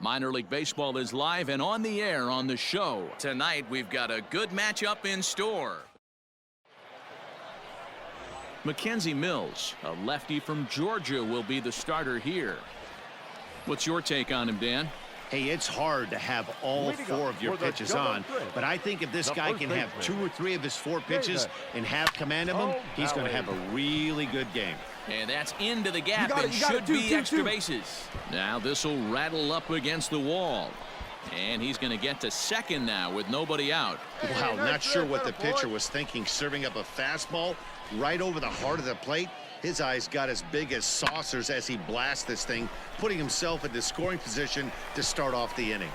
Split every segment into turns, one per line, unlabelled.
Minor League Baseball is live and on the air on the show. Tonight, we've got a good matchup in store. Mackenzie Mills, a lefty from Georgia, will be the starter here. What's your take on him, Dan?
Hey, it's hard to have all four of your pitches on, but I think if this guy can have 2 or 3 of his 4 pitches and have command of them, he's going to have a really good game.
And that's into the gap and should be extra bases. Now this will rattle up against the wall. And he's going to get to second now with nobody out.
Wow, not sure what the pitcher was thinking, serving up a fastball right over the heart of the plate. His eyes got as big as saucers as he blasts this thing, putting himself in the scoring position to start off the inning.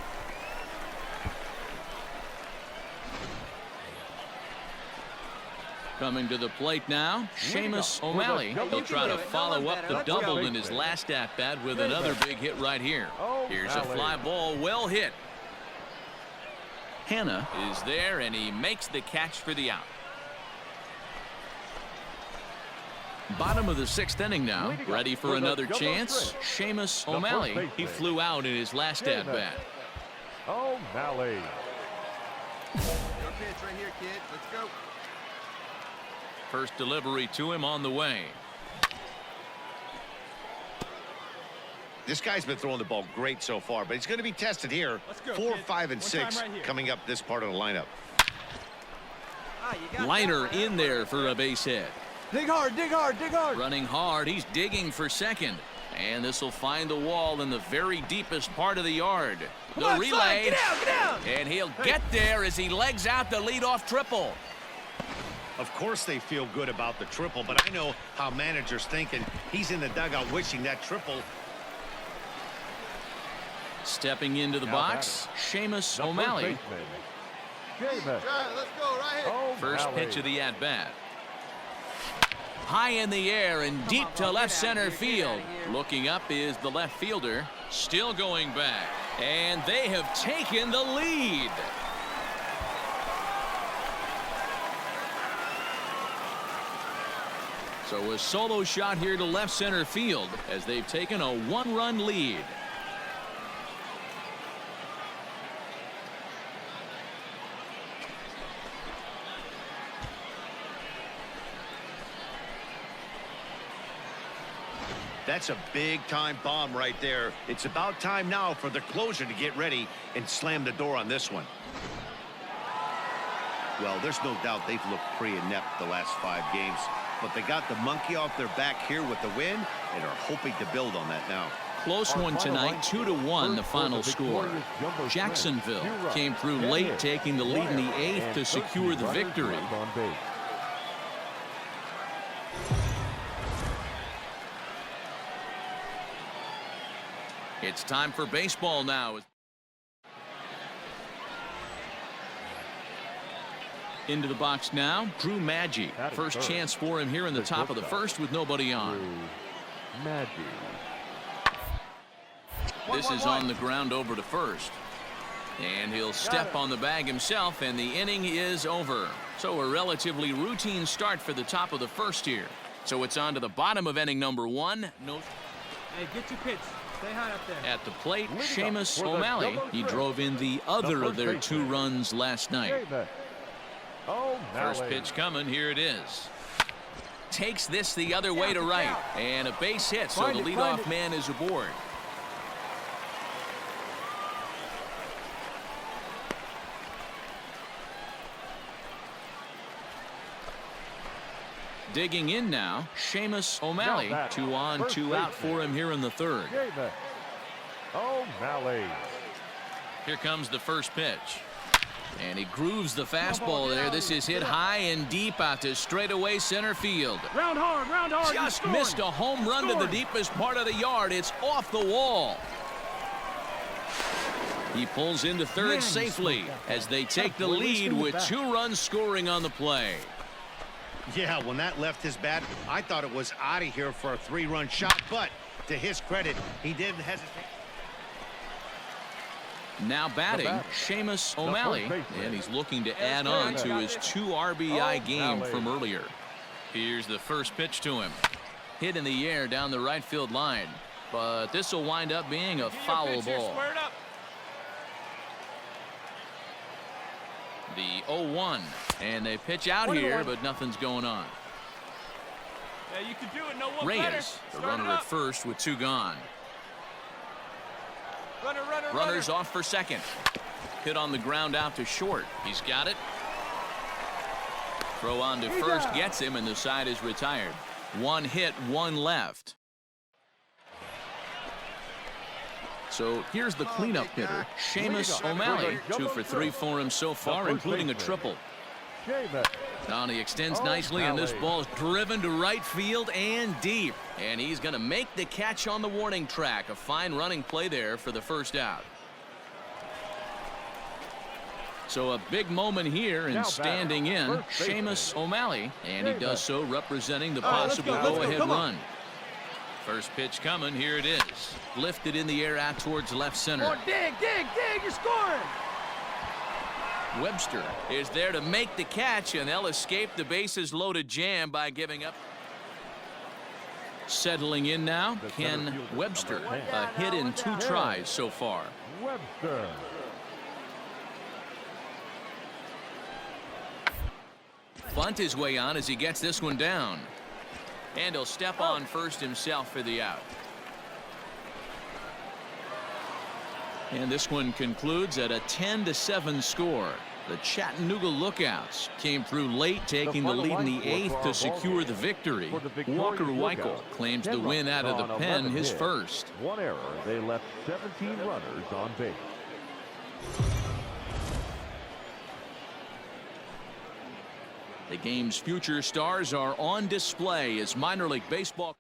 Coming to the plate now, Seamus O'Malley. He'll try to follow up the double in his last at-bat with another big hit right here. Here's a fly ball, well hit. Hannah is there, and he makes the catch for the out. Bottom of the 6th inning now. Ready for another chance. Seamus O'Malley. He flew out in his last at-bat.
O'Malley.
Your pitch right here, kid. Let's go.
First delivery to him on the way.
This guy's been throwing the ball great so far, but he's going to be tested here. 4, 5, and 6 coming up this part of the lineup.
Liner in there for a base hit.
Dig hard, dig hard, dig hard.
Running hard, he's digging for second. And this will find the wall in the very deepest part of the yard. The relay.
Get out.
And he'll get there as he legs out the leadoff triple.
Of course they feel good about the triple, but I know how managers think, and he's in the dugout wishing that triple.
Stepping into the box, Seamus O'Malley.
Let's go right here.
First pitch of the at-bat. High in the air and deep to left center field. Looking up is the left fielder. Still going back. And they have taken the lead. So a solo shot here to left center field as they've taken a 1-run lead.
That's a big-time bomb right there. It's about time now for the closer to get ready and slam the door on this one. Well, there's no doubt they've looked pretty inept the last 5 games, but they got the monkey off their back here with the win and are hoping to build on that now.
Close one tonight, 2-1 the final score. Jacksonville came through late, taking the lead in the 8th to secure the victory. It's time for baseball now. Into the box now, Drew Maggi. First chance for him here in the top of the 1st with nobody on. This is on the ground over to first. And he'll step on the bag himself, and the inning is over. So a relatively routine start for the top of the 1st here. So it's on to the bottom of inning number 1.
Hey, get your pitch. Stay high up there.
At the plate, Seamus O'Malley. He drove in the other of their 2 runs last night. First pitch coming. Here it is. Takes this the other way to right. And a base hit, so the leadoff man is aboard. Digging in now, Seamus O'Malley. 2 on, 2 out for him here in the 3rd.
O'Malley.
Here comes the first pitch. And he grooves the fastball there. This is hit high and deep out to straightaway center field.
Round hard, round hard.
Just missed a home run to the deepest part of the yard. It's off the wall. He pulls into 3rd safely as they take the lead with 2 runs scoring on the play.
Yeah, when that left his bat, I thought it was out of here for a 3-run shot, but to his credit, he didn't hesitate.
Now batting, Seamus O'Malley, and he's looking to add on to his 2 RBI game from earlier. Here's the first pitch to him. Hit in the air down the right field line, but this will wind up being a foul ball. The 0-1. And they pitch out here, but nothing's going on.
Yeah, you can do it. No one
Reyes,
better.
the
Start
runner
it
at
up.
first with 2 gone. Runners off for second. Hit on the ground out to short. He's got it. Throw on to first gets him, and the side is retired. 1 hit, 1 left. So here's the cleanup hitter, Seamus O'Malley. 2 for 3 for him so far, including a triple. Now he extends nicely, and this ball is driven to right field and deep. And he's going to make the catch on the warning track. A fine running play there for the first out. So a big moment here, and standing in, Seamus O'Malley. And he does so representing the possible go-ahead run. First pitch coming. Here it is. Lifted in the air out towards left center.
Oh, dig, you're scoring.
Webster is there to make the catch, and they'll escape the bases loaded jam by giving up. Settling in now, Ken Webster. A hit in 2 tries so far.
Webster.
Bunt his way on as he gets this one down. And he'll step on first himself for the out. And this one concludes at a 10-7 score. The Chattanooga Lookouts came through late, taking the lead in the 8th to secure the victory. Walker Weichel claims the win out of the pen, his first.
1 error. They left 17 runners on base.
The game's future stars are on display as minor league baseball.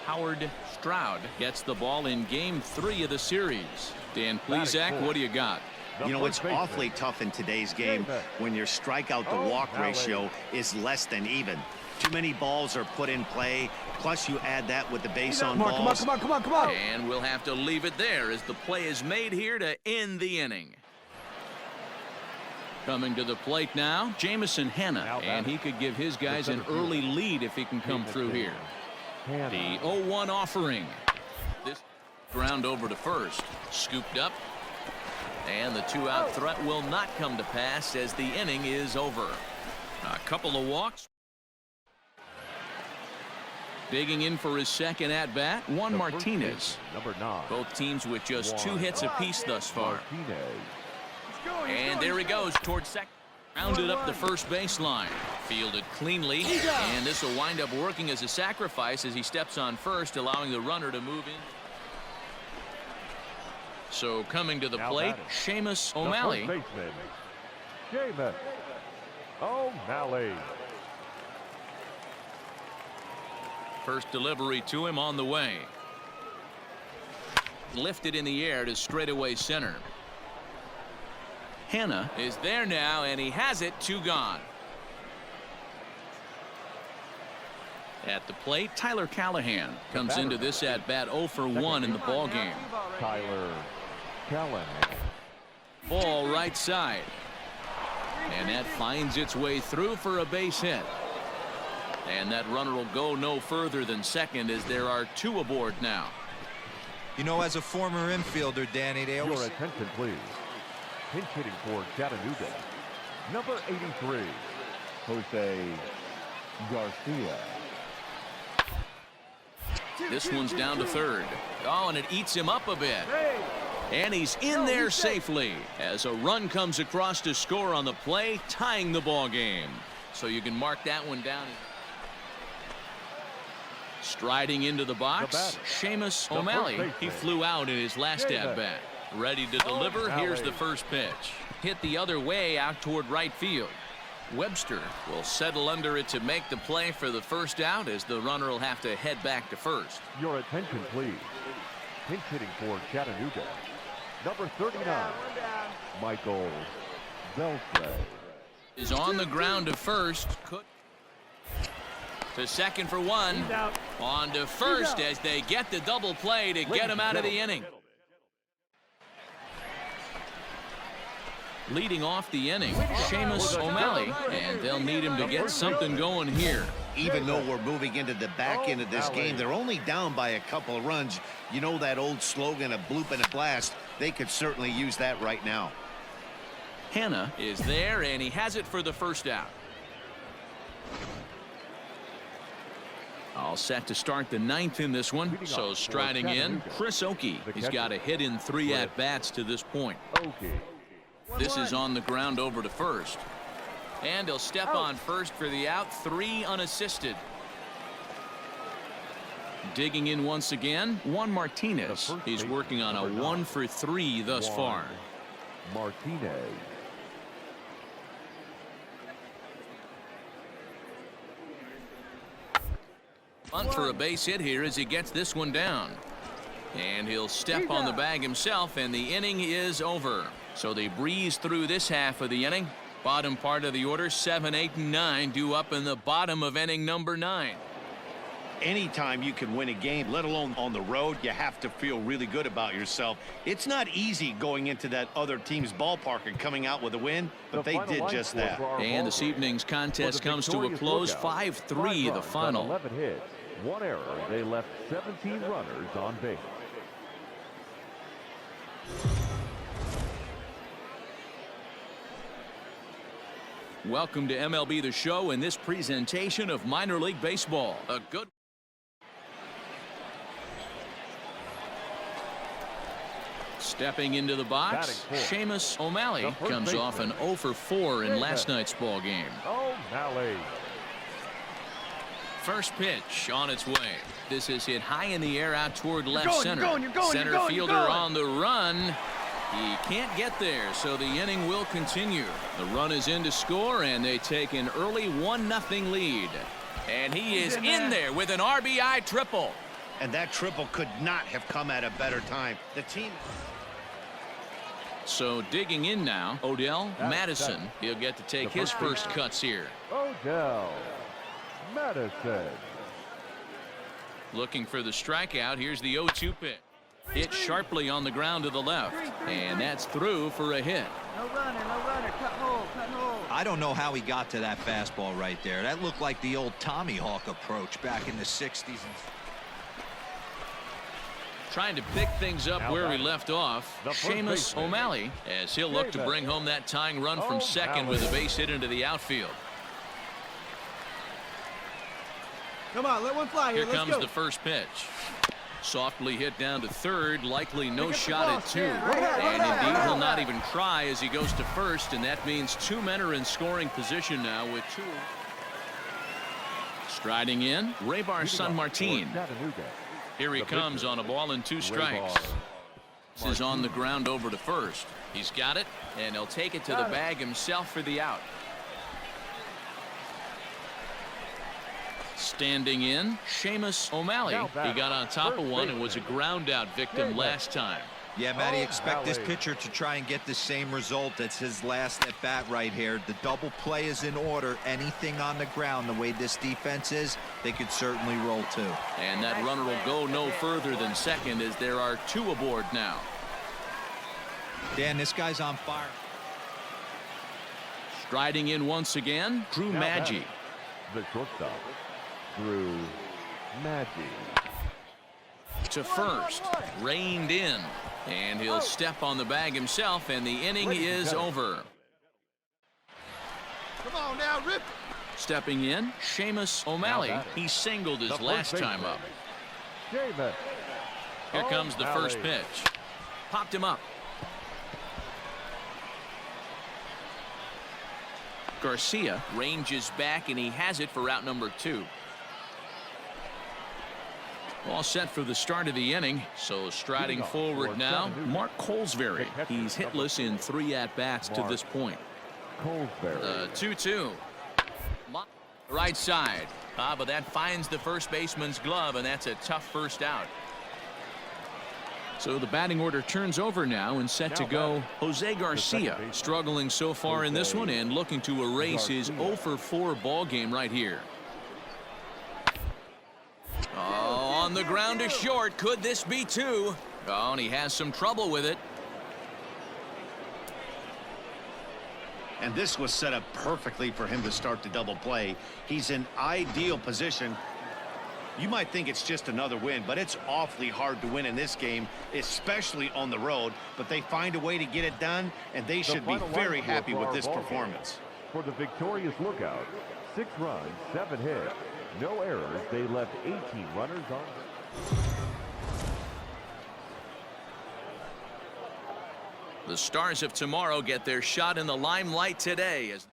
Howard Stroud gets the ball in game 3 of the series. Dan Plesac, what do you got?
You know, it's awfully tough in today's game when your strikeout to walk ratio is less than even. Too many balls are put in play, plus you add that with the base on balls.
Come on.
And we'll have to leave it there as the play is made here to end the inning. Coming to the plate now, Jamison Hanna, and he could give his guys an early lead if he can come through here. The 0-1 offering. This ground over to first. Scooped up. And the 2-out threat will not come to pass as the inning is over. A couple of walks. Digging in for his second at-bat, Juan Martinez.
Number 9.
Both teams with just 2 hits apiece thus far. And there he goes towards second. Rounded up the first baseline. Fielded cleanly. And this will wind up working as a sacrifice as he steps on first, allowing the runner to move in. So coming to the plate, Seamus O'Malley.
Seamus O'Malley.
First delivery to him on the way. Lifted in the air to straightaway center. Hanna is there now, and he has it. 2 gone. At the plate, Tyler Callahan comes into this at bat 0 for 1 in the ball game.
Tyler Callahan.
Ball right side. And that finds its way through for a base hit. And that runner will go no further than second as there are 2 aboard now.
You know, as a former infielder, Danny, they always...
Your attention, please. Pinch hitting for Chattanooga, number 83, Jose Garcia.
This one's down to third. Oh, and it eats him up a bit. And he's in there safely as a run comes across to score on the play, tying the ball game. So you can mark that one down. Striding into the box, Seamus O'Malley. He flew out in his last at-bat. Ready to deliver. Here's the first pitch. Hit the other way out toward right field. Webster will settle under it to make the play for the first out as the runner will have to head back to first.
Your attention, please. Pinch hitting for Chattanooga, number 39, Michael Beltray.
Is on the ground to first. To second for 1. On to first as they get the double play to get him out of the inning. Leading off the inning, Seamus O'Malley, and they'll need him to get something going here.
Even though we're moving into the back end of this game, they're only down by a couple of runs. You know that old slogan, a bloop and a blast. They could certainly use that right now.
Hanna is there, and he has it for the first out. All set to start the ninth in this one. So striding in, Chris Oakey. He's got a hit in 3 at-bats to this point. This is on the ground over to first. And he'll step on first for the out. 3 unassisted. Digging in once again, Juan Martinez. He's working on a 1 for 3 thus far.
Martinez.
Bunt for a base hit here as he gets this one down. And he'll step on the bag himself, and the inning is over. So they breeze through this half of the inning. Bottom part of the order, 7, 8, and 9 due up in the bottom of inning number 9.
Anytime you can win a game, let alone on the road, you have to feel really good about yourself. It's not easy going into that other team's ballpark and coming out with a win, but they did just that.
And this evening's contest comes to a close. 5-3 the final.
11 hits, 1 error. They left 17 runners on base.
Welcome to MLB The Show in this presentation of minor league baseball. A good stepping into the box, Seamus O'Malley comes off an 0 for 4 in last night's ball game.
O'Malley.
First pitch on its way. This is hit high in the air out toward left center. Center fielder on the run. He can't get there, so the inning will continue. The run is in to score, and they take an early 1-0 lead. And he is in there with an RBI triple.
And that triple could not have come at a better time. The team.
So digging in now, Odell Madison. He'll get to take his first cuts here.
Odell Madison.
Looking for the strikeout. Here's the 0-2 pitch. Hit sharply on the ground to the left. And that's through for a hit.
No runner, cut hole, cut hole.
I don't know how he got to that fastball right there. That looked like the old Tommy Hawk approach back in the 60s.
Trying to pick things up where we left off. Seamus O'Malley, as he'll look to bring home that tying run from second with a base hit into the outfield.
Come on, let one fly here.
Here comes the first pitch. Softly hit down to third, likely no shot at 2. And indeed, he'll not even try as he goes to first, and that means 2 men are in scoring position now with 2. Striding in, Raybar Sanmartin. Here he comes on a ball and 2 strikes. This is on the ground over to first. He's got it, and he'll take it to the bag himself for the out. Standing in, Seamus O'Malley. He got on top of one and was a ground out victim last time.
Yeah, Matty, expect this pitcher to try and get the same result. That's his last at bat right here. The double play is in order. Anything on the ground, the way this defense is, they could certainly roll too.
And that runner will go no further than second as there are 2 aboard now.
Dan, this guy's on fire.
Striding in once again, Drew Maggi.
The shortstop, Drew Maggi.
To first, reined in, and he'll step on the bag himself, and the inning is over.
Come on now, rip.
Stepping in, Seamus O'Malley. He singled his last time up. Here comes the first pitch. Popped him up. Garcia ranges back, and he has it for out number 2. All set for the start of the inning. So striding forward now, Mark Colesberry. He's hitless in 3 at-bats to this point.
Colesberry.
2-2. Right side. But that finds the first baseman's glove, and that's a tough first out. So the batting order turns over now and set to go. Jose Garcia struggling so far in this one and looking to erase his 0 for 4 ball game right here. On the ground to short. Could this be 2? Oh, and he has some trouble with it.
And this was set up perfectly for him to start the double play. He's in ideal position. You might think it's just another win, but it's awfully hard to win in this game, especially on the road. But they find a way to get it done, and they should be very happy with this performance.
For the victorious Lookout, 6 runs, 7 hits, no errors. They left 18 runners on.
The Stars of tomorrow get their shot in the limelight today as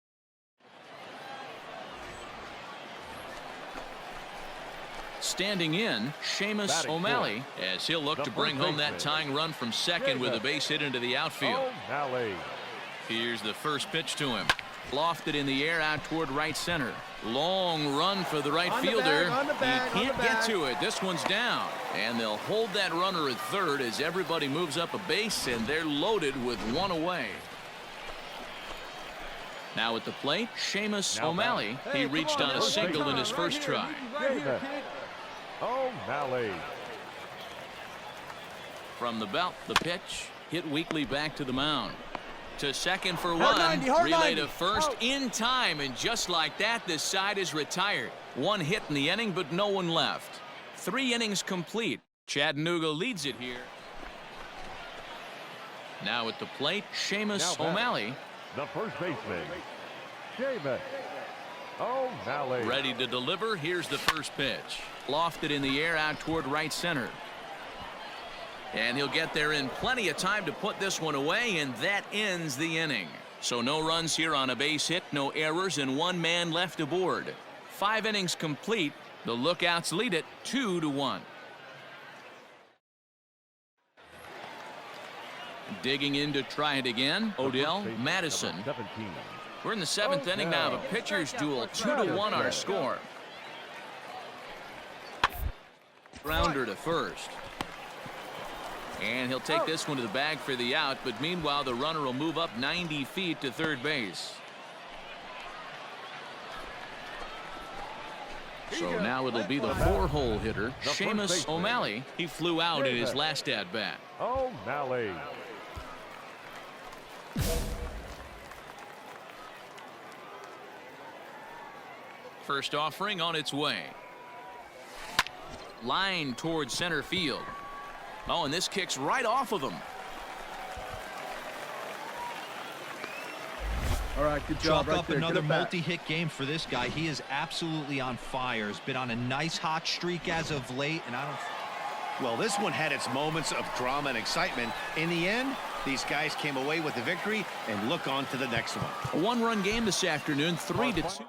standing in, Seamus O'Malley, as he'll look to bring home that tying run from second with a base hit into the outfield. Here's the first pitch to him. Lofted in the air out toward right center. Long run for the right fielder. He can't get to it. This one's down. And they'll hold that runner at third as everybody moves up a base, and they're loaded with one away. Now at the plate, Seamus O'Malley. He reached on a single in his first try.
O'Malley.
From the belt, the pitch. Hit weakly back to the mound. To second for one. Relay to first in time, and just like that, this side is retired. One hit in the inning, but no one left. 3 innings complete. Chattanooga leads it here. Now at the plate, Seamus O'Malley.
The first baseman, Seamus O'Malley.
Ready to deliver. Here's the first pitch. Lofted in the air out toward right center. And he'll get there in plenty of time to put this one away, and that ends the inning. So no runs here on a base hit, no errors, and 1 man left aboard. 5 innings complete. The Lookouts lead it 2-1. Digging in to try it again, Odell Madison. We're in the 7th inning now of a pitcher's duel. 2-1 our score. Grounder to first. And he'll take this one to the bag for the out, but meanwhile the runner will move up 90 feet to third base. So now it'll be the 4-hole hitter, Seamus O'Malley. He flew out in his last at-bat.
O'Malley.
First offering on its way. Line towards center field. Oh, and this kicks right off of him.
All right, good job.
Chalk up another multi-hit game for this guy. He is absolutely on fire. He's been on a nice hot streak as of late, and I don't.
Well, this one had its moments of drama and excitement. In the end, these guys came away with the victory and look on to the next one.
A 1-run game this afternoon, 3-2.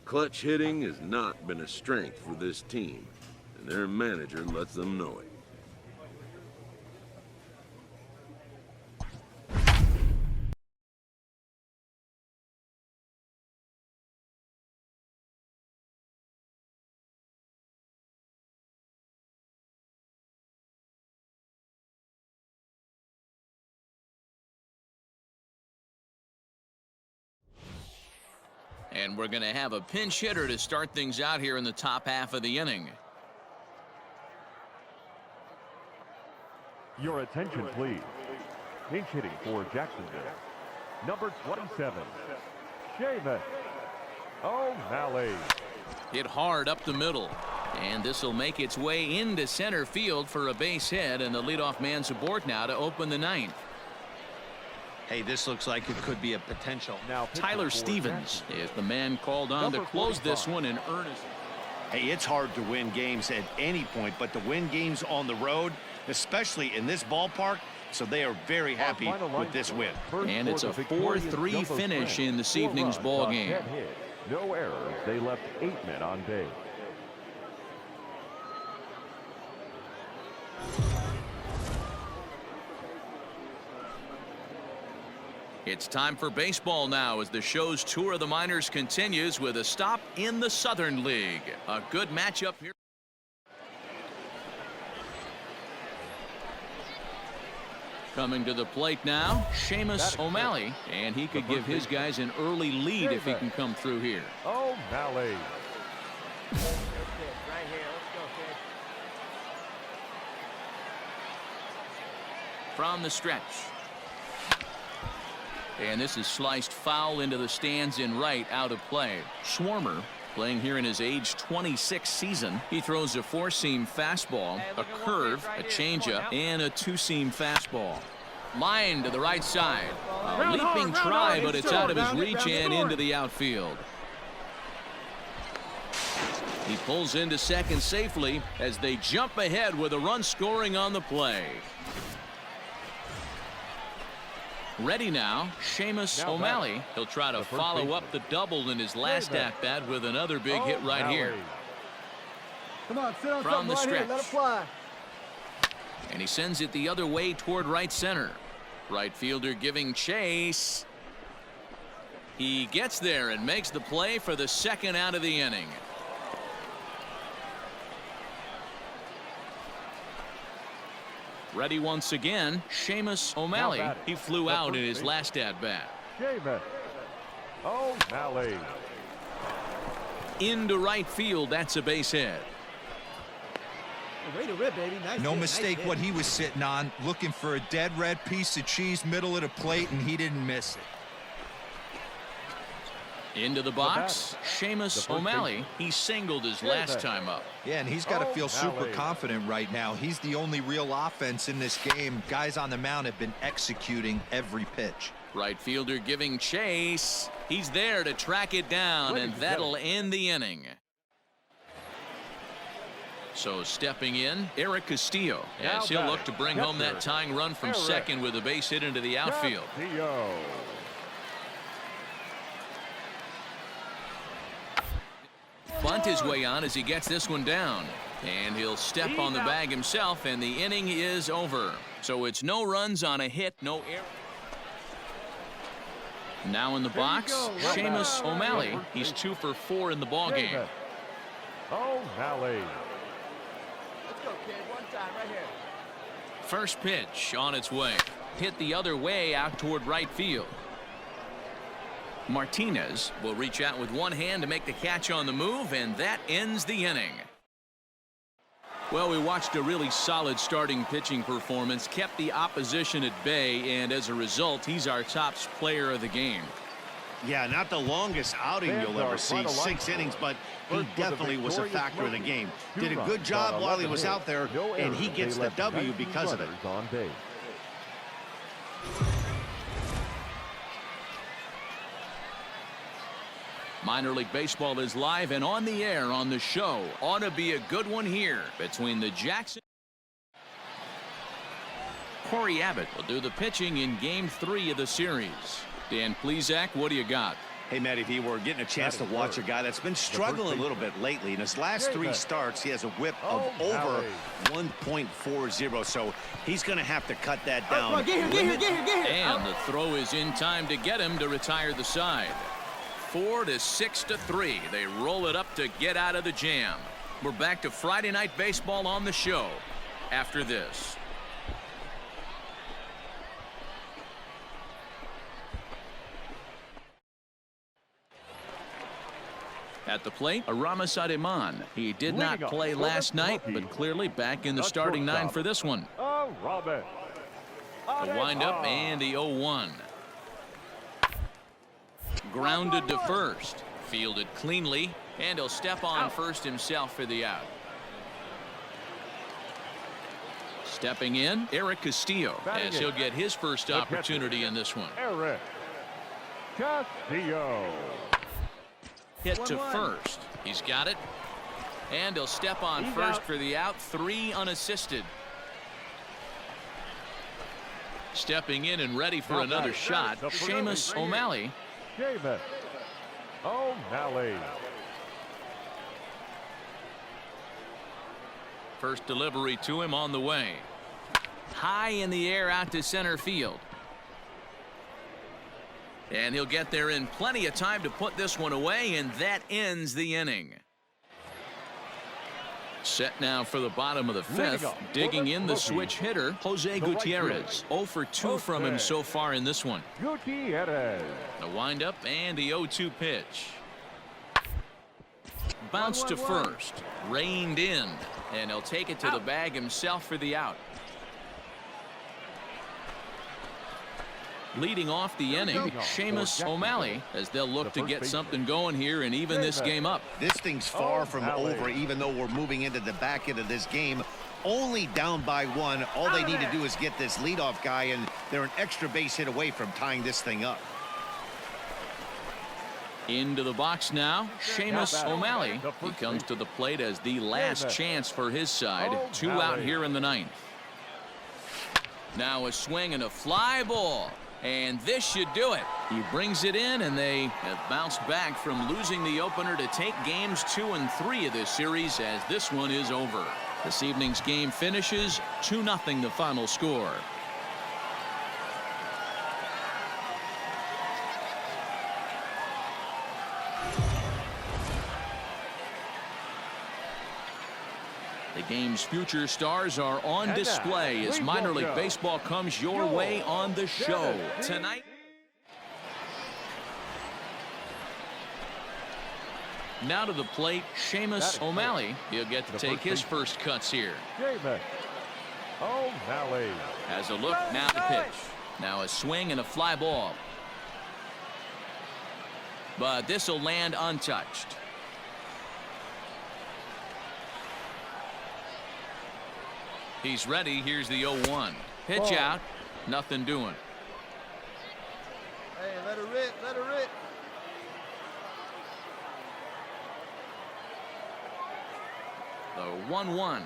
Clutch hitting has not been a strength for this team, and their manager lets them know it.
And we're going to have a pinch hitter to start things out here in the top half of the inning.
Your attention, please. Pinch hitting for Jacksonville. Number 27, Seamus O'Malley.
Hit hard up the middle. And this will make its way into center field for a base hit, and the leadoff man's aboard now to open the ninth.
Hey, this looks like it could be a potential.
Now
Tyler Stevens is the man called on to close this one in earnest.
Hey, it's hard to win games at any point, but to win games on the road, especially in this ballpark, so they are very happy with this win.
And it's a 4-3 finish in this evening's ball game.
No errors. They left 8 men on base.
It's time for baseball now as the show's tour of the minors continues with a stop in the Southern League. A good matchup here. Coming to the plate now, Seamus O'Malley, and he could give his guys an early lead if he can come through here.
O'Malley.
Right here. Let's go, kid.
From the stretch. And this is sliced foul into the stands in right, out of play. Schwarmer, playing here in his age 26 season. He throws a 4-seam fastball, a curve, a changeup, and a 2-seam fastball. Line to the right side. A leaping try, but it's out of his reach and into the outfield. He pulls into second safely as they jump ahead with a run scoring on the play. Ready now, Seamus O'Malley. He'll try to follow up the double in his last at-bat with another big hit right here.
Come on, sit on
From
something
the
right
stretch.
here. Let it fly.
And he sends it the other way toward right center. Right fielder giving chase. He gets there and makes the play for the second out of the inning. Ready once again, Seamus O'Malley. He flew out in his last at-bat.
Seamus O'Malley.
Into right field, that's a base hit.
Way to rip, baby. Nice
No
hit,
mistake
nice
what he was sitting on, looking for a dead red piece of cheese middle of the plate, and he didn't miss it.
Into the box, Seamus O'Malley. He singled his last time up.
Yeah, and he's got to feel super confident right now. He's the only real offense in this game. Guys on the mound have been executing every pitch.
Right fielder giving chase. He's there to track it down, and that'll end the inning. So stepping in, Eric Castillo, as he'll look to bring home that tying run from second with a base hit into the outfield. Bunt his way on as he gets this one down. And he'll step on the bag himself, and the inning is over. So it's no runs on a hit, no error. Now in the box, Seamus O'Malley. He's 2 for 4 in the ballgame.
O'Malley.
Let's go, kid. One time, right here.
First pitch on its way. Hit the other way out toward right field. Martinez will reach out with one hand to make the catch on the move, and that ends the inning. Well, we watched a really solid starting pitching performance, kept the opposition at bay, and as a result, he's our top player of the game.
Yeah, not the longest outing you'll ever see, 6 innings, but he definitely was a factor in the game. Did a good job while he was out there, and he gets the W because of it.
Minor League Baseball is live and on the air on the show. Ought to be a good one here between the Jackson. Corey Abbott will do the pitching in Game 3 of the series. Dan Plesac, what do you got?
Hey, Matty V, we're getting a chance to watch a guy that's been struggling a little bit lately. In his last 3 starts, he has a whip of over 1.40, so he's going to have to cut that down.
Get here.
And the throw is in time to get him to retire the side. 4 to 6 to 3. They roll it up to get out of the jam. We're back to Friday Night Baseball on the show after this. At the plate, Aramis Ademan. He did not play last night, but clearly back in the starting 9 for this one.
Robin.
The windup and the 0-1. Grounded to first. Fielded cleanly, and he'll step on first himself for the out. Stepping in, Eric Castillo, as he'll get his first opportunity in this one.
Eric Castillo.
Hit to first. He's got it. And he'll step on first for the out. 3 unassisted. Stepping in and ready for another shot, Seamus O'Malley.
Seamus O'Malley.
First delivery to him on the way. High in the air out to center field. And he'll get there in plenty of time to put this one away, and that ends the inning. Set now for the bottom of the 5th. Digging in the switch hitter, Jose Gutierrez. 0 for 2 from him so far in this one.
Gutierrez.
The windup and the 0-2 pitch. Bounce to first. Reined in. And he'll take it to the bag himself for the out. Leading off the inning, Seamus O'Malley, as they'll look to get something going here and even this game up.
This thing's far from over, even though we're moving into the back end of this game. Only down by 1. All they need to do is get this leadoff guy, and they're an extra base hit away from tying this thing up.
Into the box now, Seamus O'Malley. He comes to the plate as the last chance for his side. 2 out here in the 9th. Now a swing and a fly ball. And this should do it. He brings it in, and they have bounced back from losing the opener to take games 2 and 3 of this series as this one is over. This evening's game finishes 2-0 the final score. The game's future stars are on display as minor league baseball comes your way on the show tonight. Now to the plate, Seamus O'Malley. He'll get to take his first cuts here.
Seamus O'Malley.
Has a look, now the pitch. Now a swing and a fly ball. But this will land untouched. He's ready. Here's the 0-1. Pitch out. Nothing doing.
Hey, let her rip, let her rip.
The 1-1.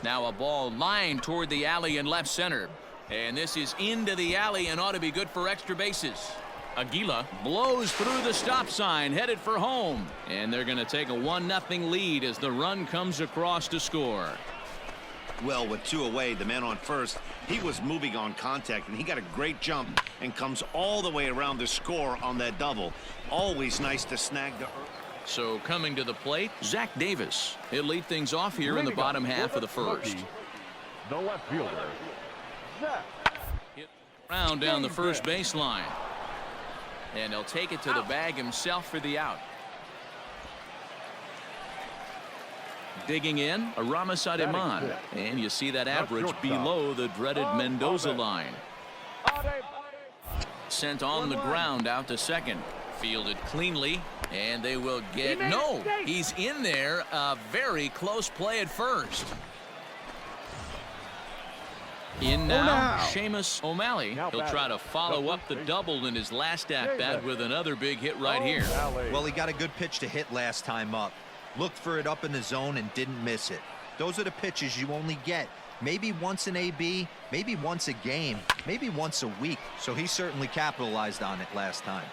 Now a ball lined toward the alley in left center. And this is into the alley and ought to be good for extra bases. Aguila blows through the stop sign, headed for home. And they're going to take a 1-0 lead as the run comes across to score.
Well, with 2 away, the man on first, he was moving on contact, and he got a great jump and comes all the way around to score on that double. Always nice to snag the...
So coming to the plate, Zach Davis. He'll lead things off here in the bottom half of the first.
The left fielder, Zach.
Hit round down the first baseline. And he'll take it to the bag himself for the out. Digging in, Aramis Ademan. And you see that average below the dreaded Mendoza line. Sent on the ground out to second. Fielded cleanly, and they will get... No, he's in there. A very close play at first. In now, Seamus O'Malley. He'll try to follow up the double in his last at-bat with another big hit right here.
Well, he got a good pitch to hit last time up. Looked for it up in the zone and didn't miss it. Those are the pitches you only get maybe once in AB, maybe once a game, maybe once a week. So he certainly capitalized on it last time.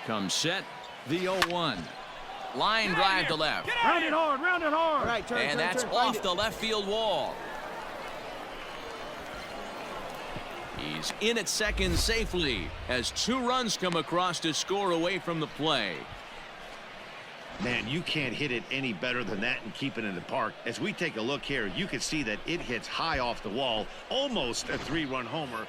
Comes set, the 0-1. Line drive to left.
Round it hard, round it hard. All right,
And that's off the left field wall. He's in at second safely as 2 runs come across to score away from the play.
Man, you can't hit it any better than that and keep it in the park. As we take a look here, you can see that it hits high off the wall, almost a 3-run homer.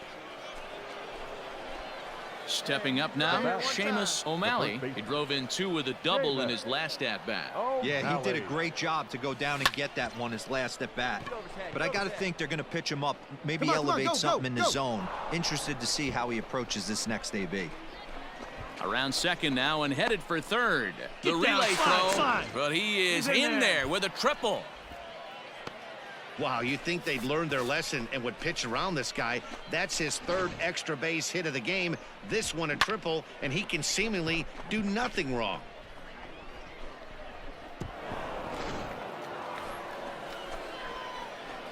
Stepping up now, Seamus O'Malley. He drove in 2 with a double in his last at-bat.
Yeah, he did a great job to go down and get that one his last at bat. But I got to think they're going to pitch him up, maybe elevate something in the zone. Interested to see how he approaches this next AB.
Around second now and headed for third. The relay throw, but he is in there with a triple.
Wow, you think they'd learned their lesson and would pitch around this guy. That's his 3rd extra base hit of the game. This one a triple, and he can seemingly do nothing wrong.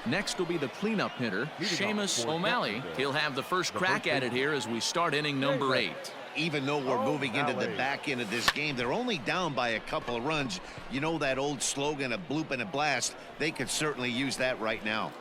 Next will be the cleanup hitter, Seamus O'Malley. He'll have the first crack at it here as we start inning number 8.
Even though we're moving into the back end of this game, they're only down by a couple of runs. You know that old slogan, a bloop and a blast? They could certainly use that right now.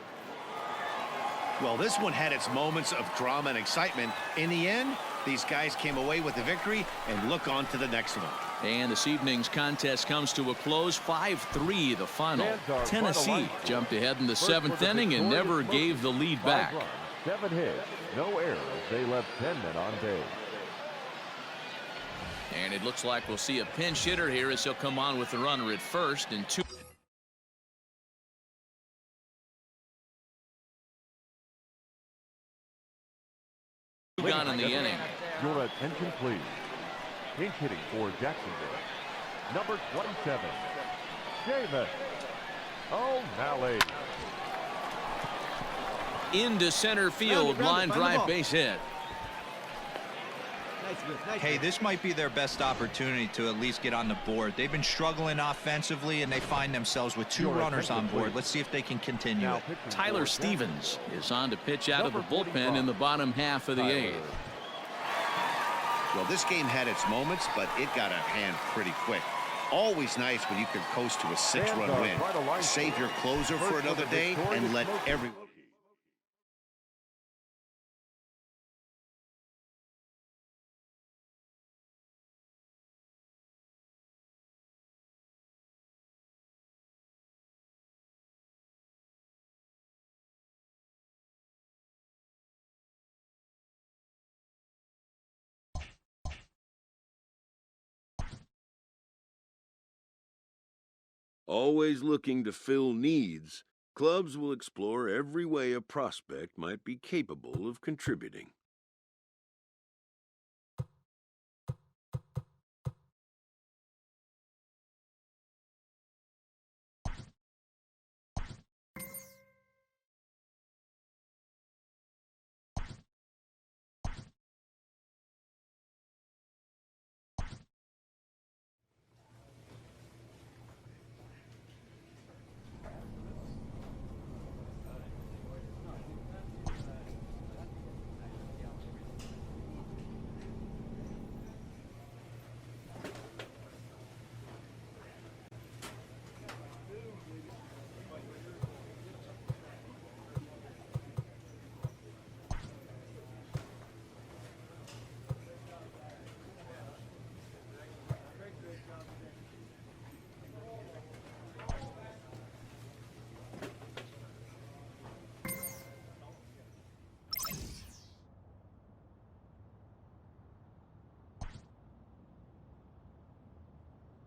Well, this one had its moments of drama and excitement. In the end, these guys came away with the victory and look on to the next one.
And this evening's contest comes to a close, 5-3 the final. Tennessee jumped ahead in the 7th inning and never gave the lead back.
7 hits, no errors. They left 10 men on base.
And it looks like we'll see a pinch hitter here as he'll come on with the runner at first and 2 gone in the inning.
Your attention, please. Pinch hitting for Jacksonville, number 27, Seamus O'Malley.
Into center field, line drive base hit.
Hey, this might be their best opportunity to at least get on the board. They've been struggling offensively, and they find themselves with 2 runners on board. Let's see if they can continue it.
Tyler Stevens is on to pitch out of the bullpen in the bottom half of the 8th.
Well, this game had its moments, but it got out of hand pretty quick. Always nice when you can coast to a 6-run win. Save your closer for another day and let everyone.
Always looking to fill needs, clubs will explore every way a prospect might be capable of contributing.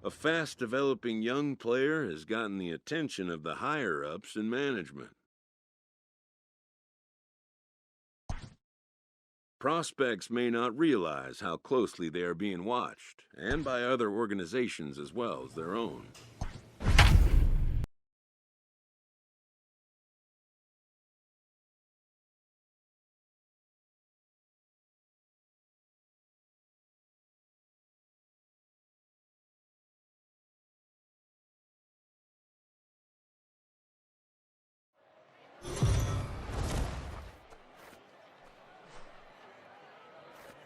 A fast-developing young player has gotten the attention of the higher-ups in management. Prospects may not realize how closely they are being watched, and by other organizations as well as their own.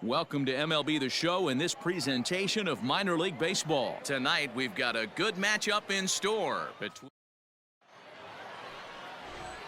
Welcome to MLB The Show in this presentation of minor league baseball. Tonight we've got a good matchup in store between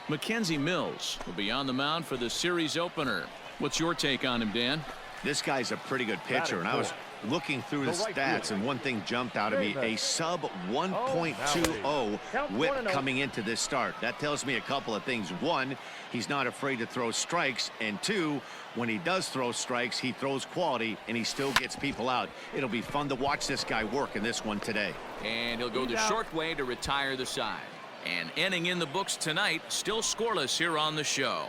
Mackenzie Mills will be on the mound for the series opener. What's your take on him, Dan?
This guy's a pretty good pitcher, and I was looking through the stats, and one thing jumped out at me, a sub 1.20 whip coming into this start. That tells me a couple of things. One, he's not afraid to throw strikes, and two, when he does throw strikes, he throws quality, and he still gets people out. It'll be fun to watch this guy work in this one today.
And he'll go the short way to retire the side. And inning in the books tonight, still scoreless here on the show.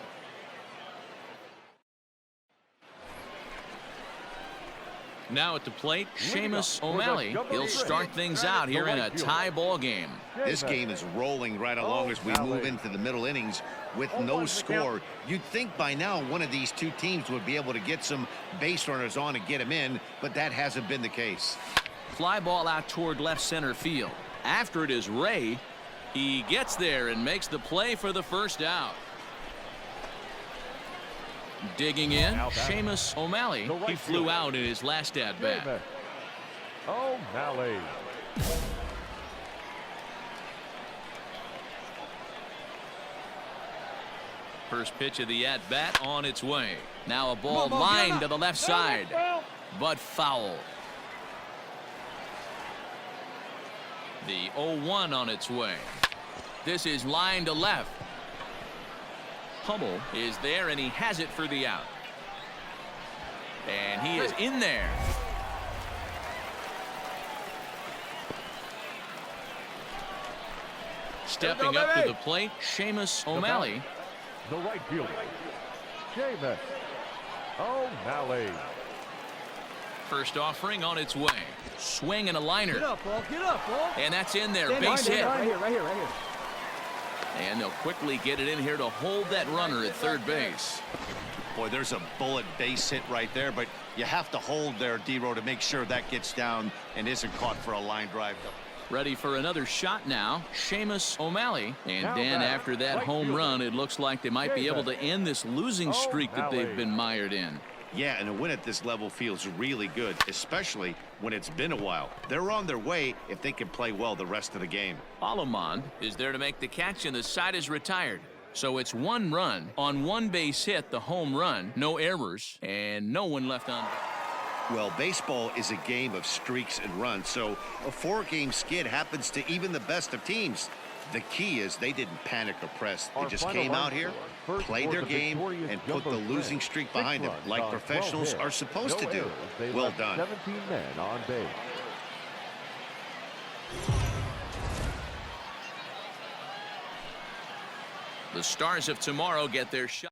Now at the plate, Seamus O'Malley. He'll start things out here in a tie ball game.
This game is rolling right along as we move into the middle innings with no score. You'd think by now one of these two teams would be able to get some base runners on and get them in, but that hasn't been the case.
Fly ball out toward left center field. After it is Ray. He gets there and makes the play for the first out. Digging in, Seamus O'Malley. He flew out in his last at-bat.
O'Malley.
First pitch of the at-bat on its way. Now a ball lined to the left side, but foul. The 0-1 on its way. This is line to left. Hummel is there, and he has it for the out. And he is in there. Stepping up to the plate, Seamus O'Malley.
The right fielder, Seamus O'Malley.
First offering on its way. Swing and a liner.
Get up, ball. Get up, ball.
And that's in there. Base hit.
Right here.
And they'll quickly get it in here to hold that runner at third base.
Boy, there's a bullet base hit right there, but you have to hold there, D-Row, to make sure that gets down and isn't caught for a line drive.
Ready for another shot now, Seamus O'Malley. And Dan, after that home run, it looks like they might be able to end this losing streak that they've been mired in.
Yeah, and a win at this level feels really good, especially when it's been a while. They're on their way if they can play well the rest of the game.
Alamond is there to make the catch, and the side is retired. So it's one run on one base hit, the home run, no errors, and no one left on.
Well, baseball is a game of streaks and runs, so a 4-game skid happens to even the best of teams. The key is they didn't panic or press. They just came out here, played their game, and put the losing streak behind them, like professionals are supposed to do. Well done.
17 men on base.
The Stars of tomorrow get their shot.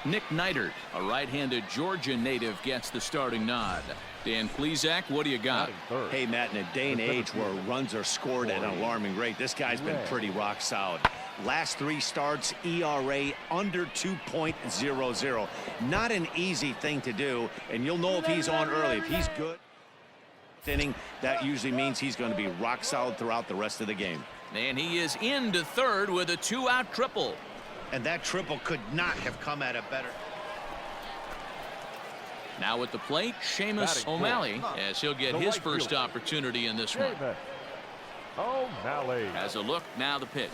Nick Neidert, a right-handed Georgia native, gets the starting nod. Dan Plesac, what do you got?
Hey, Matt, in a day and age where runs are scored at an alarming rate, this guy's been pretty rock solid. Last 3 starts, ERA under 2.00. Not an easy thing to do, and you'll know if he's on early. If he's good inning, that usually means he's going to be rock solid throughout the rest of the game.
And he is into third with a 2-out triple.
And that triple could not have come at a better.
Now at the plate, Seamus O'Malley, as he'll get his first opportunity in this one.
O'Malley
has a look, now the pitch.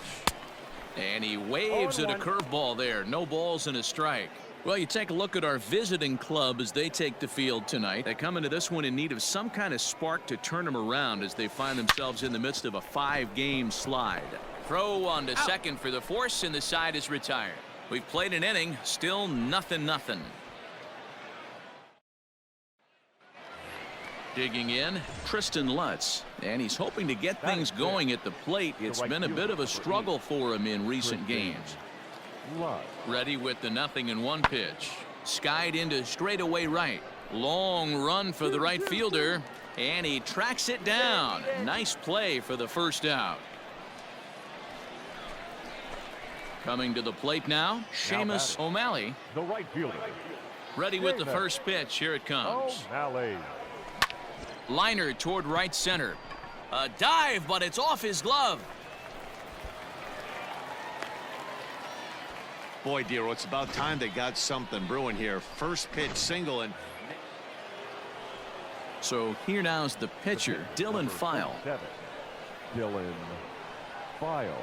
And he waves at a curveball there. No balls and a strike. Well, you take a look at our visiting club as they take the field tonight. They come into this one in need of some kind of spark to turn them around as they find themselves in the midst of a 5-game slide. Throw on to second for the force, and the side is retired. We've played an inning, still nothing. Digging in, Tristan Lutz, and he's hoping to get things going at the plate. It's been a bit of a struggle for him in recent games. Ready with the 0-1 pitch. Skied into straightaway right. Long run for the right fielder, and he tracks it down. Nice play for the first out. Coming to the plate now, Seamus O'Malley.
The right fielder.
Ready with the first pitch. Here it comes.
O'Malley.
Liner toward right center. A dive, but it's off his glove.
Boy, Dero, it's about time they got something brewing here. First pitch single, and
So here now's the pitcher, Dylan File.
Dylan File.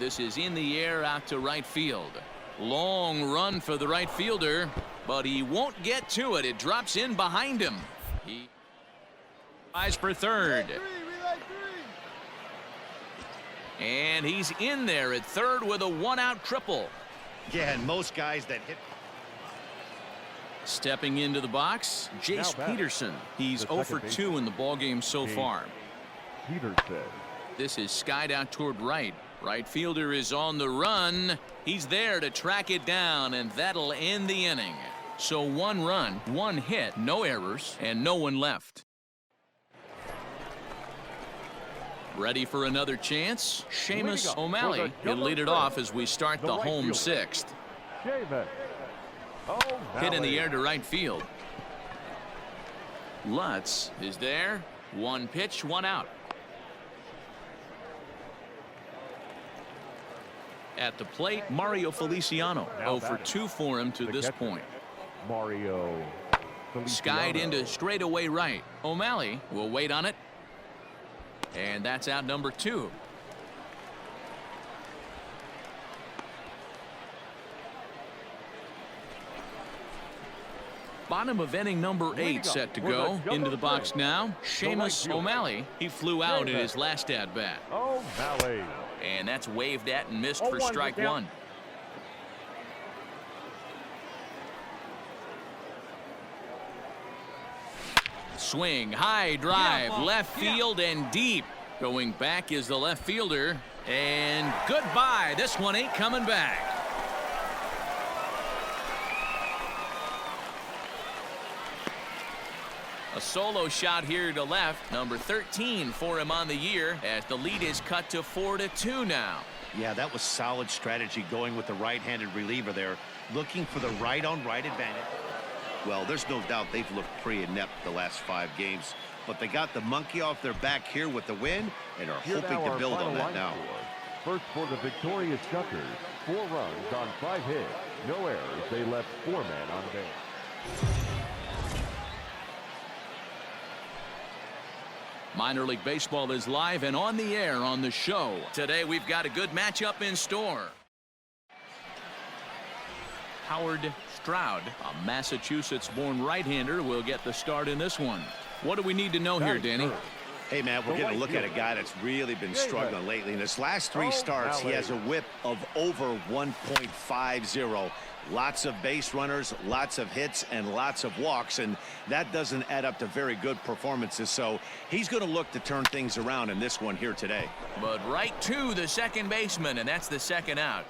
This is in the air out to right field. Long run for the right fielder, but he won't get to it. It drops in behind him. He tries for third. And he's in there at third with a one-out triple.
yeah, and most guys that hit.
Stepping into the box, Jace Peterson. He's 0 for 2 in the ballgame so far.
Peterson.
This is skied out toward right. Right fielder is on the run. He's there to track it down, and that'll end the inning. So 1 run, 1 hit, no errors, and no one left. Ready for another chance? Seamus O'Malley will lead it off as we start the home 6th. Hit in the air to right field. Lutz is there. 1 pitch, 1 out. At the plate, Mario Feliciano. 0 for 2 for him to this point.
Mario Feliciano.
Skied into straightaway right. O'Malley will wait on it. And that's out number 2. Bottom of inning number 8 set to go. Into the box now, Seamus O'Malley. He flew out in his last at-bat.
O'Malley.
And that's waved at and missed for strike 1. Swing, high drive, left field and deep. Going back is the left fielder. And goodbye. This one ain't coming back. A solo shot here to left. Number 13 for him on the year as the lead is cut to 4-2 now.
Yeah, that was solid strategy going with the right-handed reliever there, looking for the right-on-right advantage. Well, there's no doubt they've looked pretty inept the last 5 games, but they got the monkey off their back here with the win and are hoping to build on that now.
First for the victorious Duckers, 4 runs on 5 hits, no errors. They left 4 men on base.
Minor League Baseball is live and on the air on the show. Today we've got a good matchup in store. Howard Stroud, a Massachusetts-born right-hander, will get the start in this one. What do we need to know here, Danny?
Hey, man, we're going to look at a guy that's really been struggling lately. In his last 3 starts, he has a whip of over 1.50. Lots of base runners, lots of hits, and lots of walks, and that doesn't add up to very good performances. So he's going to look to turn things around in this one here today.
But right to the second baseman, and that's the second out.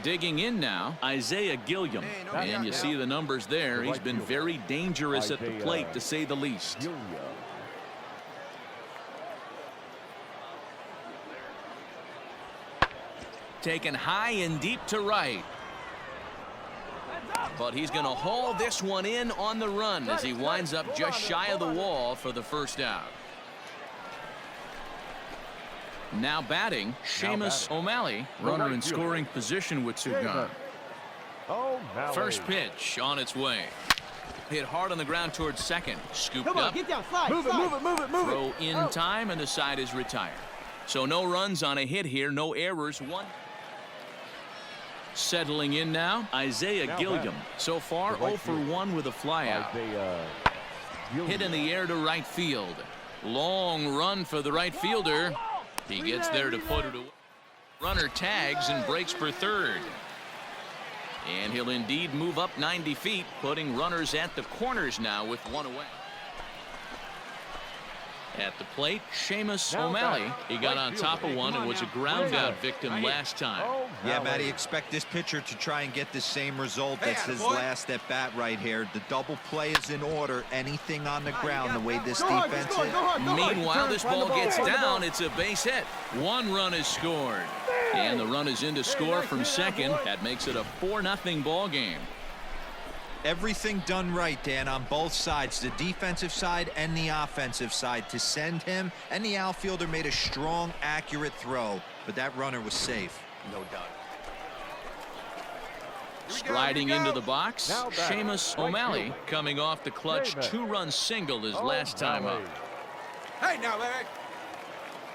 Digging in now, Isaiah Gilliam. And you see the numbers there. He's been very dangerous at the plate, to say the least. Taken high and deep to right. But he's going to haul this one in on the run as he winds up just shy of the wall for the first out. Now batting, Seamus O'Malley, runner in scoring position with 2 gone. First pitch on its way. Hit hard on the ground towards second. Scooped up.
Get down, slide, move it.
Throw in time, and the side is retired. So no runs on a hit here, no errors. 1. Settling in now, Isaiah Gilliam. So far, 0 for 1 with a flyout. Hit in the air to right field. Long run for the right fielder. He gets there to put it away. Runner tags and breaks for third. And he'll indeed move up 90 feet, putting runners at the corners now with 1 away. At the plate, Seamus O'Malley. He got on top of one and was a ground out victim last time.
Yeah, Matty, expect this pitcher to try and get the same result as his last at bat right here. The double play is in order. Anything on the ground, the way this defense is.
Meanwhile, this ball gets down. It's a base hit. 1 run is scored. And the run is in to score from second. That makes it a 4-0 ball game.
Everything done right, Dan, on both sides, the defensive side and the offensive side, to send him, and the outfielder made a strong, accurate throw, but that runner was safe.
No doubt.
Striding into the box,
Now batter,
Seamus
right
O'Malley
fielder.
coming off the clutch
Seamus.
two-run single his last time up.
Hey, now, Larry.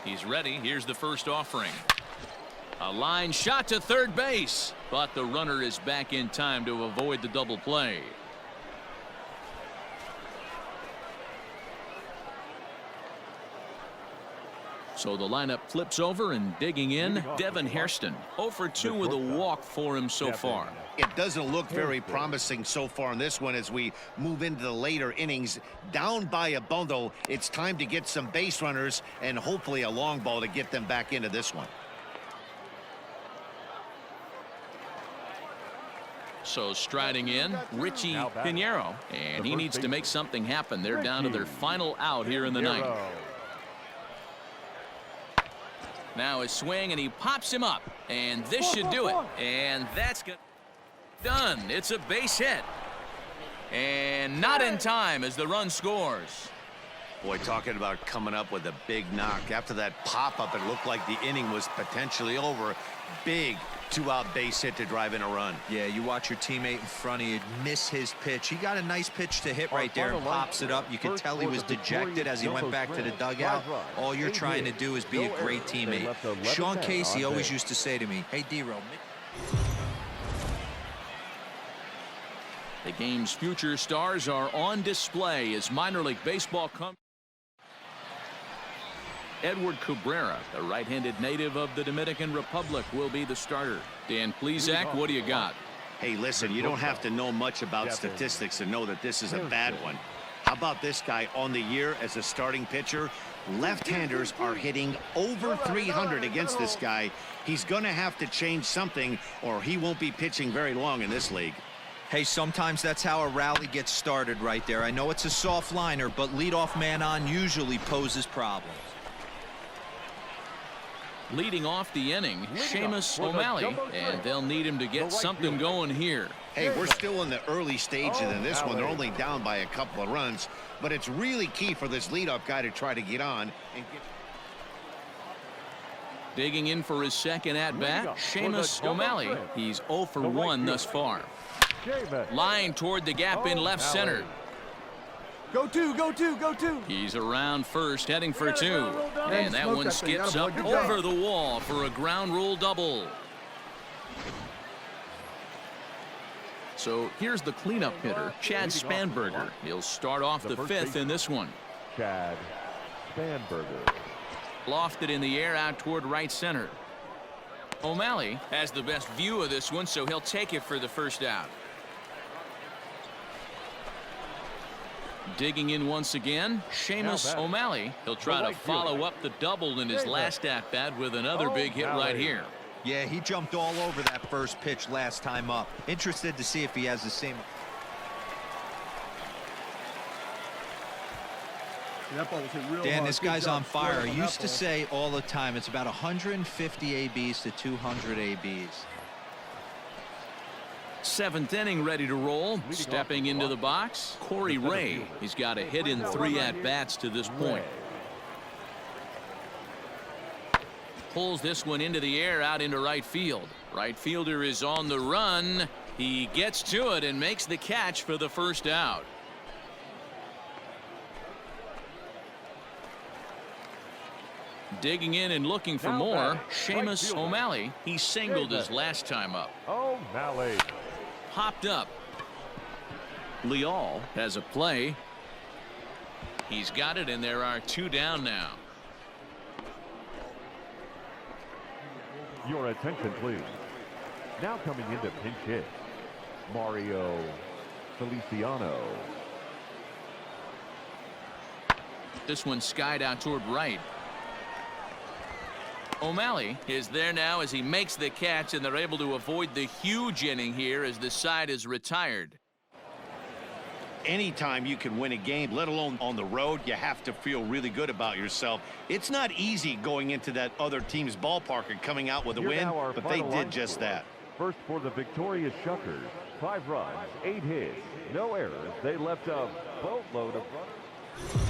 He's ready. Here's the first offering. A line shot to third base, but the runner is back in time to avoid the double play. So the lineup flips over, and digging in, Devin Hairston. 0 for 2 with a walk for him so far.
It doesn't look very promising so far in this one as we move into the later innings. Down by a bundle, it's time to get some base runners and hopefully a long ball to get them back into this one.
So striding in, Richie Pinheiro, and he needs to make something happen. They're down to their final out here in the ninth. Now his swing, and he pops him up, and this should do it. And that's good. Done. It's a base hit, and not in time as the run scores.
Boy, talking about coming up with a big knock. After that pop-up, it looked like the inning was potentially over. Big two-out base hit to drive in a run.
Yeah, you watch your teammate in front of you miss his pitch. He got a nice pitch to hit right there and pops it up. You could tell he was dejected as he went back to the dugout. All you're trying to do is be a great teammate. Sean Casey always used to say to me, hey, D-Row.
The game's future stars are on display as minor league baseball comes. Edward Cabrera, the right-handed native of the Dominican Republic, will be the starter. Dan Plesac, what do you got?
Hey, listen, you don't have to know much about statistics to know that this is a bad one. How about this guy on the year as a starting pitcher? Left-handers are hitting over 300 against this guy. He's going to have to change something or he won't be pitching very long in this league.
Hey, sometimes that's how a rally gets started right there. I know it's a soft liner, but leadoff man on usually poses problems.
Leading off the inning, Seamus O'Malley, and they'll need him to get something going here.
Hey, we're still in the early stages in this one. They're only down by a couple of runs, but it's really key for this leadoff guy to try to get on and get.
Digging in for his second at-bat, Seamus O'Malley. He's 0 for 1 thus far. Line toward the gap in left center.
Go two, go two, go two.
He's around first, heading for 2. And that one skips up over the wall for a ground rule double. So here's the cleanup hitter, Chad Spanberger. He'll start off the 5th in this one.
Chad Spanberger.
Lofted in the air out toward right center. O'Malley has the best view of this one, so he'll take it for the first out. Digging in once again, Seamus O'Malley. He'll try to follow up the double in his last at-bat with another big hit right here.
Yeah, he jumped all over that first pitch last time up. Interested to see if he has the same. Dan, this guy's on fire. I used to say all the time, it's about 150 ABs to 200 ABs.
7th inning ready to roll. Stepping into the box, Corey Ray. He's got a hit in 3 at-bats to this point. Pulls this one into the air out into right field. Right fielder is on the run. He gets to it and makes the catch for the first out. Digging in and looking for more, Seamus O'Malley. He singled his last time up.
O'Malley.
Popped up. Leal has a play. He's got it, and there are 2 down now.
Your attention, please. Now coming into pinch hit, Mario Feliciano.
This one skied out toward right. O'Malley is there now as he makes the catch, and they're able to avoid the huge inning here as the side is retired.
Anytime you can win a game, let alone on the road, you have to feel really good about yourself. It's not easy going into that other team's ballpark and coming out with a win, but they did just that.
First for the victorious Shuckers, 5 runs, 8 hits, no errors. They left a boatload of runs.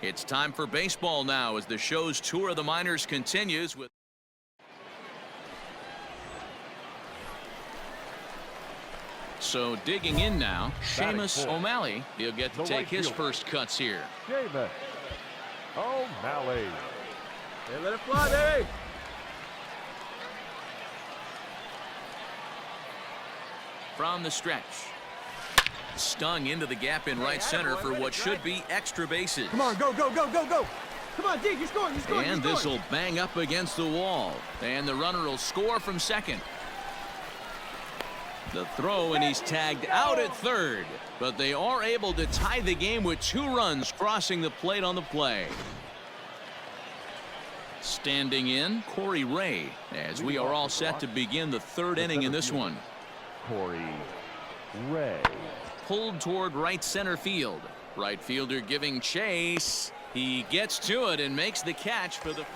It's time for baseball now as the show's tour of the minors continues with So digging in now, Seamus O'Malley. He'll get to take his first cuts here.
Seamus O'Malley.
Hey, let it fly, baby.
From the stretch. Stung into the gap in right center for what should be extra bases.
Come on, go, go, go, go, go. Come on, Dig, you're scoring, you're scoring,
And
you're
this
scoring.
will bang up against the wall. And the runner will score from second. The throw, and he's tagged out at third. But they are able to tie the game with 2 runs crossing the plate on the play. Standing in, Corey Ray, as we are all set to begin the 3rd inning in this one.
Corey Ray.
Pulled toward right center field. Right fielder giving chase. He gets to it and makes the catch for the...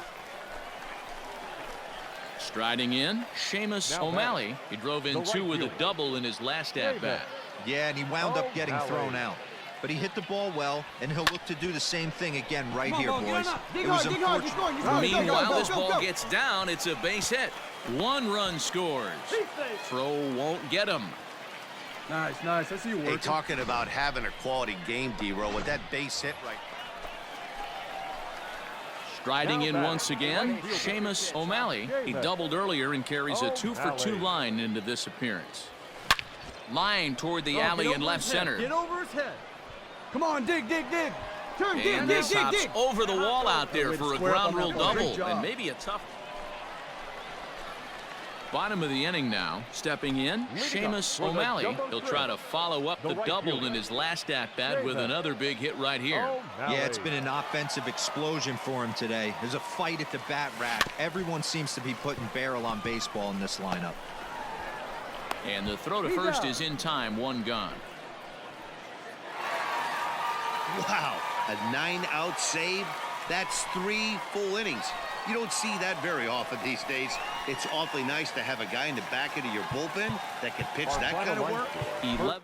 Striding in, Seamus O'Malley. He drove in 2 with a double in his last at-bat.
Yeah, and he wound up getting thrown out. But he hit the ball well, and he'll look to do the same thing again right here, boys. It was unfortunate.
Meanwhile, this ball gets down. It's a base hit. 1 run scores. Throw won't get him.
Nice, nice. I see you working.
Hey, talking about having a quality game, D-Row, with that base hit right.
Striding in once again, Seamus O'Malley. He doubled earlier and carries a 2-for-2 line into this appearance. Line toward the alley in left center.
Get over his head. Come on, Dig, dig, dig. Turn, dig,
And
dig,
this
dig,
hops
dig.
over the wall out there for a ground rule
Great
double.
job.
And maybe a tough... Bottom of the inning now. Stepping in, Seamus O'Malley. He'll try to follow up the double in his last at-bat with another big hit right here.
Yeah, it's been an offensive explosion for him today. There's a fight at the bat rack. Everyone seems to be putting barrel on baseball in this lineup.
And the throw to first is in time, 1 gone.
Wow, a 9-out save. That's 3 full innings. You don't see that very often these days. It's awfully nice to have a guy in the back end of your bullpen that can pitch that kind of work.
11.